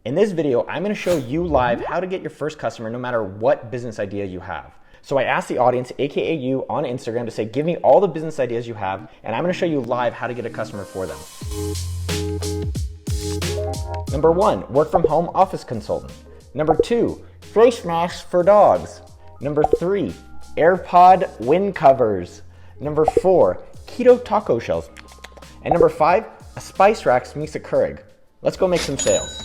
In this video, I'm gonna show you live how to get your first customer no matter what business idea you have. So I asked the audience, AKA you, on Instagram to say, give me all the business ideas you have, and I'm gonna show you live how to get a customer for them. Number 1, work from home office consultant. Number 2, face masks for dogs. Number 3, Airpod wind covers. Number 4, keto taco shells. And number 5, a spice rack meets a Keurig. Let's go make some sales.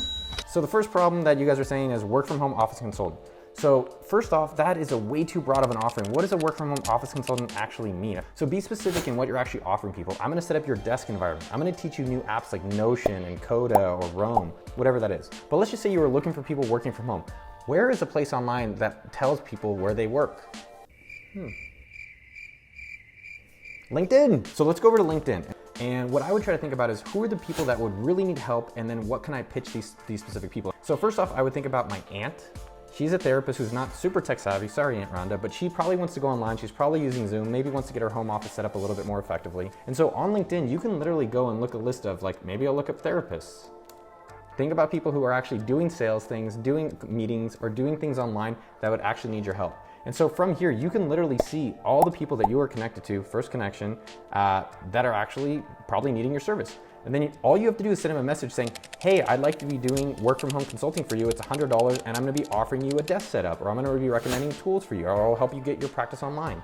So the first problem that you guys are saying is work from home office consultant. So first off, that is a way too broad of an offering. What does a work from home office consultant actually mean? So be specific in what you're actually offering people. I'm gonna set up your desk environment. I'm gonna teach you new apps like Notion and Coda or Roam, whatever that is. But let's just say you were looking for people working from home. Where is a place online that tells people where they work? LinkedIn. So let's go over to LinkedIn. And what I would try to think about is who are the people that would really need help, and then what can I pitch these specific people? So first off, I would think about my aunt. She's a therapist who's not super tech savvy, sorry Aunt Rhonda, but she probably wants to go online. She's probably using Zoom, maybe wants to get her home office set up a little bit more effectively. And so on LinkedIn, you can literally go and look at a list of like, maybe I'll look up therapists. Think about people who are actually doing sales things, doing meetings, or doing things online that would actually need your help. And so from here, you can literally see all the people that you are connected to, first connection, that are actually probably needing your service. And then all you have to do is send them a message saying, hey, I'd like to be doing work from home consulting for you. It's $100 and I'm gonna be offering you a desk setup, or I'm gonna be recommending tools for you, or I'll help you get your practice online.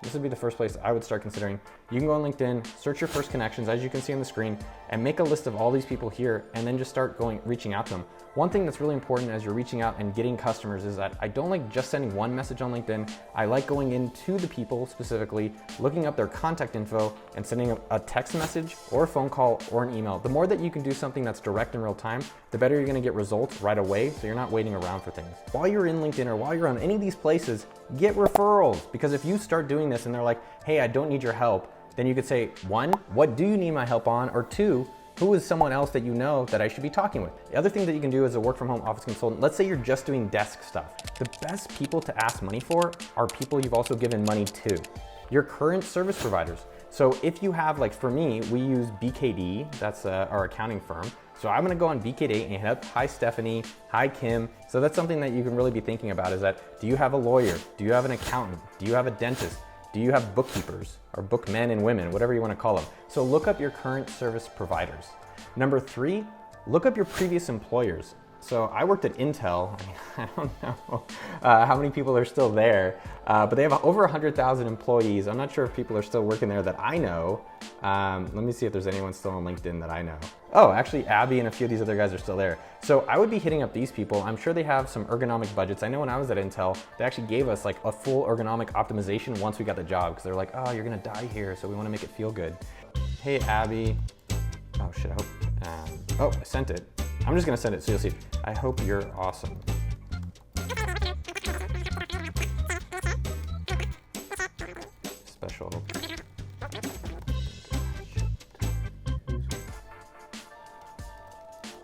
This would be the first place I would start considering. You can go on LinkedIn, search your first connections, as you can see on the screen, and make a list of all these people here, and then just start reaching out to them. One thing that's really important as you're reaching out and getting customers is that I don't like just sending one message on LinkedIn. I like going into the people specifically, looking up their contact info, and sending a text message or a phone call or an email. The more that you can do something that's direct in real time, the better you're gonna get results right away, so you're not waiting around for things. While you're in LinkedIn or while you're on any of these places, get referrals, because if you start doing this and they're like, hey, I don't need your help, then you could say, 1, what do you need my help on? Or 2, who is someone else that you know that I should be talking with? The other thing that you can do as a work from home office consultant, let's say you're just doing desk stuff. The best people to ask money for are people you've also given money to, your current service providers. So if you have, like for me, we use BKD, that's our accounting firm. So I'm gonna go on BKD and hit up, hi Stephanie, hi Kim. So that's something that you can really be thinking about, is that, do you have a lawyer? Do you have an accountant? Do you have a dentist? Do you have bookkeepers, or bookmen and women, whatever you want to call them? So look up your current service providers. Number 3, look up your previous employers. So I worked at Intel. I don't know how many people are still there, but they have over 100,000 employees. I'm not sure if people are still working there that I know. Let me see if there's anyone still on LinkedIn that I know. Oh, actually Abby and a few of these other guys are still there. So I would be hitting up these people. I'm sure they have some ergonomic budgets. I know when I was at Intel, they actually gave us like a full ergonomic optimization once we got the job, because they're like, oh, you're gonna die here, so we wanna make it feel good. Hey, Abby. Oh shit, I hope, oh, I sent it. I'm just gonna send it so you'll see. I hope you're awesome. Special.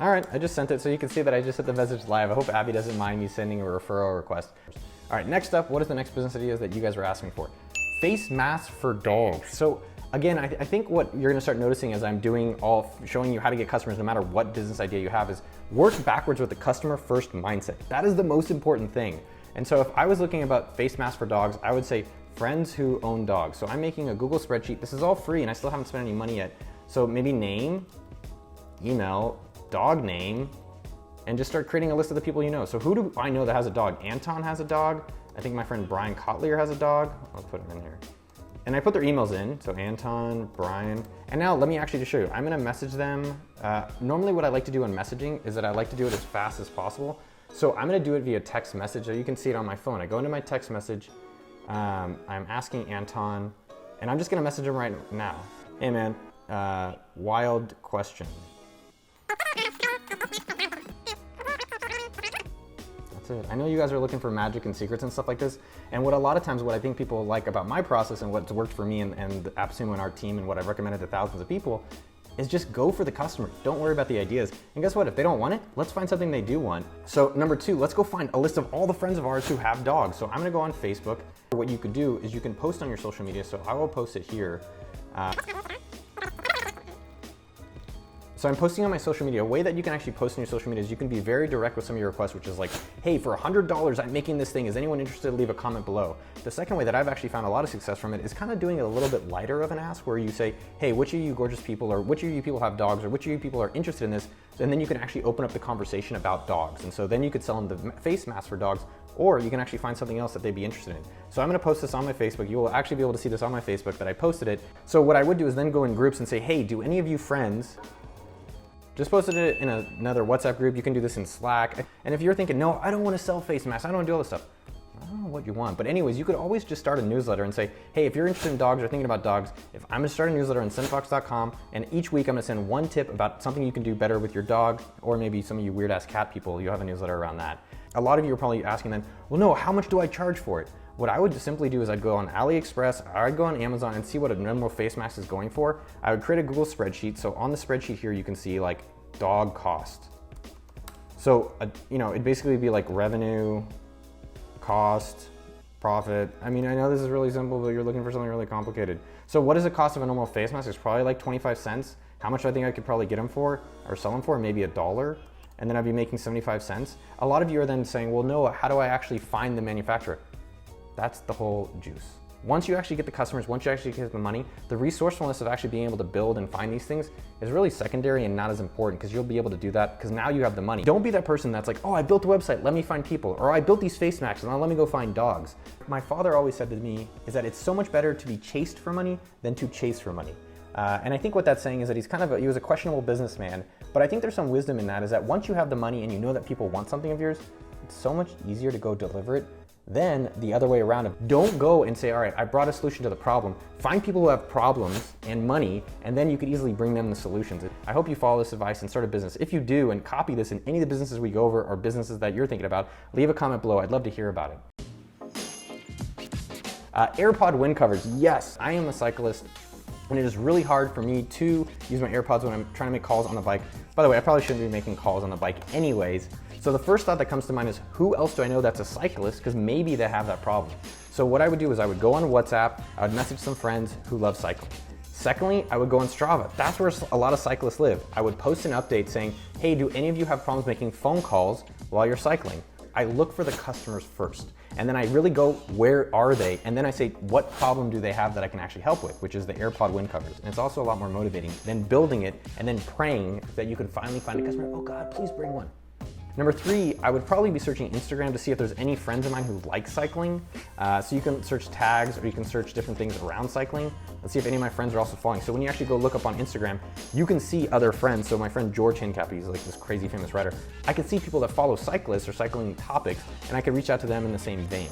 All right, I just sent it so you can see that I just sent the message live. I hope Abby doesn't mind me sending a referral request. All right, next up, what is the next business ideas that you guys were asking for? Face masks for dogs. So again, I think what you're gonna start noticing as I'm showing you how to get customers no matter what business idea you have is work backwards with the customer first mindset. That is the most important thing. And so if I was looking about face masks for dogs, I would say friends who own dogs. So I'm making a Google spreadsheet. This is all free and I still haven't spent any money yet. So maybe name, email, dog name, and just start creating a list of the people you know. So who do I know that has a dog? Anton has a dog. I think my friend Brian Kotlier has a dog. I'll put him in here. And I put their emails in, so Anton, Brian, and now let me actually just show you. I'm gonna message them. Normally what I like to do in messaging is that I like to do it as fast as possible. So I'm gonna do it via text message, so you can see it on my phone. I go into my text message, I'm asking Anton, and I'm just gonna message him right now. Hey man, wild question. It. I know you guys are looking for magic and secrets and stuff like this, and what a lot of times what I think people like about my process and what's worked for me and the AppSumo and our team and what I've recommended to thousands of people is just go for the customer. Don't worry about the ideas. And guess what? If they don't want it, let's find something they do want. So number 2, let's go find a list of all the friends of ours who have dogs. So I'm gonna go on Facebook. What you could do is you can post on your social media. So I will post it here. So I'm posting on my social media. A way that you can actually post on your social media is you can be very direct with some of your requests, which is like, hey, for $100, I'm making this thing. Is anyone interested? Leave a comment below. The second way that I've actually found a lot of success from it is kind of doing it a little bit lighter of an ask, where you say, hey, which of you gorgeous people, or which of you people have dogs, or which of you people are interested in this? And then you can actually open up the conversation about dogs. And so then you could sell them the face mask for dogs, or you can actually find something else that they'd be interested in. So I'm gonna post this on my Facebook. You will actually be able to see this on my Facebook that I posted it. So what I would do is then go in groups and say, hey, do any of you friends, just posted it in another WhatsApp group. You can do this in Slack. And if you're thinking, no, I don't want to sell face masks, I don't want to do all this stuff. I don't know what you want. But anyways, you could always just start a newsletter and say, hey, if you're interested in dogs or thinking about dogs, if I'm gonna start a newsletter on sendfox.com, and each week I'm gonna send one tip about something you can do better with your dog, or maybe some of you weird ass cat people, you have a newsletter around that. A lot of you are probably asking then, well, no, how much do I charge for it? What I would simply do is I'd go on AliExpress, I'd go on Amazon and see what a normal face mask is going for. I would create a Google spreadsheet. So on the spreadsheet here, you can see like dog cost. So, it'd basically be like revenue, cost, profit. I mean, I know this is really simple, but you're looking for something really complicated. So what is the cost of a normal face mask? It's probably like 25 cents. How much do I think I could probably get them for or sell them for? Maybe $1. And then I'd be making 75 cents. A lot of you are then saying, well, no, how do I actually find the manufacturer? That's the whole juice. Once you actually get the customers, once you actually get the money, the resourcefulness of actually being able to build and find these things is really secondary and not as important, because you'll be able to do that because now you have the money. Don't be that person that's like, oh, I built a website, let me find people, or I built these face masks, now let me go find dogs. My father always said to me is that it's so much better to be chased for money than to chase for money. And I think what that's saying is that he was a questionable businessman, but I think there's some wisdom in that, is that once you have the money and you know that people want something of yours, it's so much easier to go deliver it than the other way around. Don't go and say, all right, I brought a solution to the problem. Find people who have problems and money, and then you could easily bring them the solutions. I hope you follow this advice and start a business. If you do, and copy this in any of the businesses we go over or businesses that you're thinking about, leave a comment below. I'd love to hear about it. Airpod wind covers. Yes, I am a cyclist, and it is really hard for me to use my AirPods when I'm trying to make calls on the bike. By the way, I probably shouldn't be making calls on the bike anyways. So the first thought that comes to mind is, who else do I know that's a cyclist? Because maybe they have that problem. So what I would do is I would go on WhatsApp, I would message some friends who love cycling. Secondly, I would go on Strava. That's where a lot of cyclists live. I would post an update saying, hey, do any of you have problems making phone calls while you're cycling? I look for the customers first. And then I really go, where are they? And then I say, what problem do they have that I can actually help with, which is the Airpod wind covers. And it's also a lot more motivating than building it and then praying that you can finally find a customer. Oh God, please bring one. Number 3, I would probably be searching Instagram to see if there's any friends of mine who like cycling. So you can search tags, or you can search different things around cycling. Let's see if any of my friends are also following. So when you actually go look up on Instagram, you can see other friends. So my friend George Hincap, he's like this crazy famous writer. I can see people that follow cyclists or cycling topics, and I can reach out to them in the same vein.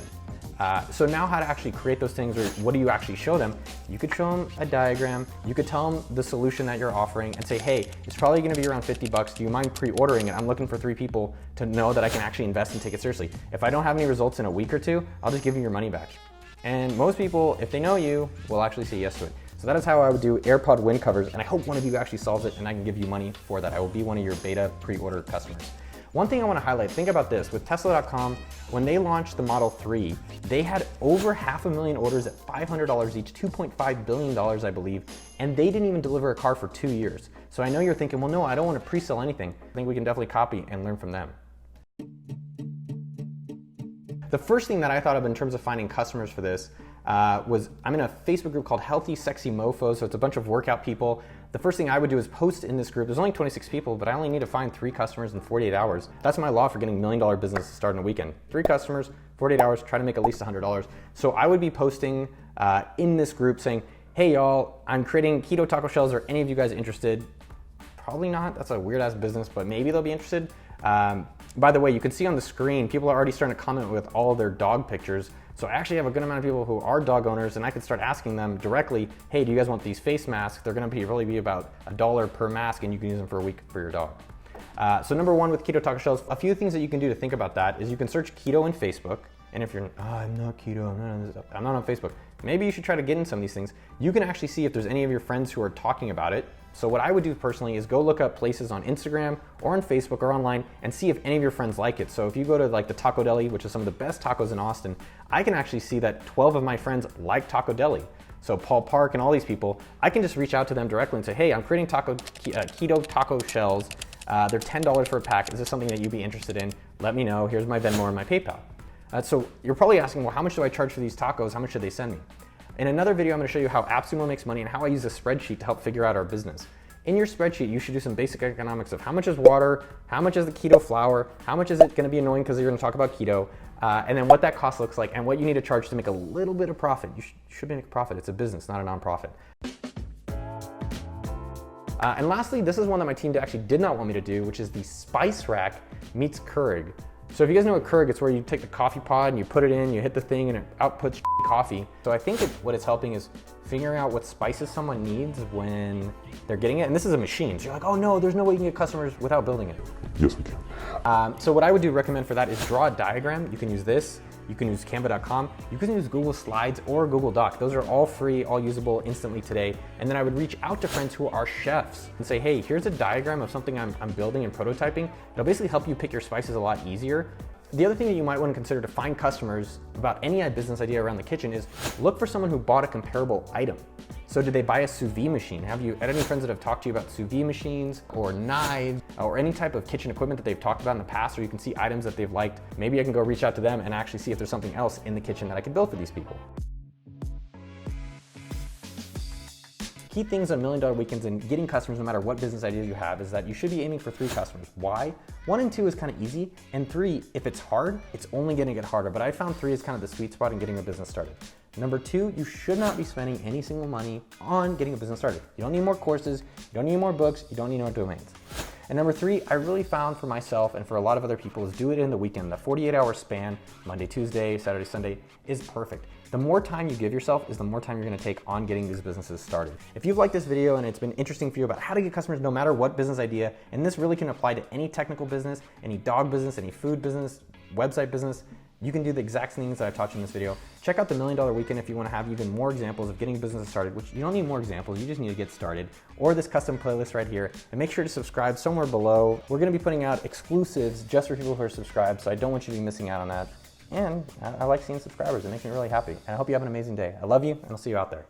So now how to actually create those things, or what do you actually show them? You could show them a diagram, you could tell them the solution that you're offering and say, hey, it's probably gonna be around 50 bucks. Do you mind pre-ordering it? I'm looking for 3 people to know that I can actually invest and take it seriously. If I don't have any results in a week or 2, I'll just give you your money back. And most people, if they know you, will actually say yes to it. So that is how I would do Airpod wind covers, and I hope one of you actually solves it and I can give you money for that. I will be one of your beta pre-order customers. One thing I want to highlight, think about this, with Tesla.com, when they launched the Model 3, they had over 500,000 orders at $500 each, $2.5 billion, I believe, and they didn't even deliver a car for 2 years. So I know you're thinking, well, no, I don't want to pre-sell anything. I think we can definitely copy and learn from them. The first thing that I thought of in terms of finding customers for this was, I'm in a Facebook group called Healthy Sexy Mofos, so it's a bunch of workout people. The first thing I would do is post in this group. There's only 26 people, but I only need to find 3 customers in 48 hours. That's my law for getting $1 million business to start in a weekend. 3 customers, 48 hours, try to make at least $100. So I would be posting in this group saying, hey y'all, I'm creating keto taco shells. Are any of you guys interested? Probably not, that's a weird ass business, but maybe they'll be interested. By the way, you can see on the screen, people are already starting to comment with all of their dog pictures. So I actually have a good amount of people who are dog owners, and I could start asking them directly, hey, do you guys want these face masks? They're gonna really be about $1 per mask, and you can use them for a week for your dog. So number 1 with keto taco shells, a few things that you can do to think about that is you can search keto in Facebook. And if you're, oh, I'm not keto, I'm not on Facebook. Maybe you should try to get in some of these things. You can actually see if there's any of your friends who are talking about it. So what I would do personally is go look up places on Instagram or on Facebook or online and see if any of your friends like it. So if you go to like the Taco Deli, which is some of the best tacos in Austin, I can actually see that 12 of my friends like Taco Deli. So Paul Park and all these people, I can just reach out to them directly and say, hey, I'm creating keto taco shells. They're $10 for a pack. Is this something that you'd be interested in? Let me know. Here's my Venmo and my PayPal. So you're probably asking, well, how much do I charge for these tacos? How much should they send me? In another video, I'm gonna show you how AppSumo makes money and how I use a spreadsheet to help figure out our business. In your spreadsheet, you should do some basic economics of how much is water, how much is the keto flour, how much is it gonna be annoying because you're gonna talk about keto, and then what that cost looks like and what you need to charge to make a little bit of profit. You should make a profit. It's a business, not a nonprofit. And lastly, this is one that my team actually did not want me to do, which is the Spice Rack meets Keurig. So if you guys know what Keurig, it's where you take the coffee pod and you put it in, you hit the thing and it outputs coffee. So I think what it's helping is figuring out what spices someone needs when they're getting it. And this is a machine. So you're like, oh no, there's no way you can get customers without building it. Yes, we can. So what I would recommend for that is draw a diagram. You can use this. You can use canva.com. You can use Google Slides or Google Doc. Those are all free, all usable instantly today. And then I would reach out to friends who are chefs and say, hey, here's a diagram of something I'm building and prototyping. It'll basically help you pick your spices a lot easier. The other thing that you might want to consider to find customers about any business idea around the kitchen is look for someone who bought a comparable item. So did they buy a sous vide machine? Have you had any friends that have talked to you about sous vide machines or knives or any type of kitchen equipment that they've talked about in the past, or you can see items that they've liked? Maybe I can go reach out to them and actually see if there's something else in the kitchen that I can build for these people. Key things on $1 Million Weekends and getting customers no matter what business idea you have is that you should be aiming for 3 customers. Why? 1 and 2 is kind of easy, and 3, if it's hard, it's only gonna get harder, but I found 3 is kind of the sweet spot in getting a business started. Number 2, you should not be spending any single money on getting a business started. You don't need more courses, you don't need more books, you don't need more domains. And number 3, I really found for myself and for a lot of other people is do it in the weekend. The 48-hour span, Monday, Tuesday, Saturday, Sunday, is perfect. The more time you give yourself is the more time you're gonna take on getting these businesses started. If you've liked this video and it's been interesting for you about how to get customers no matter what business idea, and this really can apply to any technical business, any dog business, any food business, website business, you can do the exact things that I've taught you in this video. Check out the $1 Million Weekend if you want to have even more examples of getting businesses started, which you don't need more examples, you just need to get started, or this custom playlist right here. And make sure to subscribe somewhere below. We're going to be putting out exclusives just for people who are subscribed, so I don't want you to be missing out on that. And I like seeing subscribers, it makes me really happy. And I hope you have an amazing day. I love you, and I'll see you out there.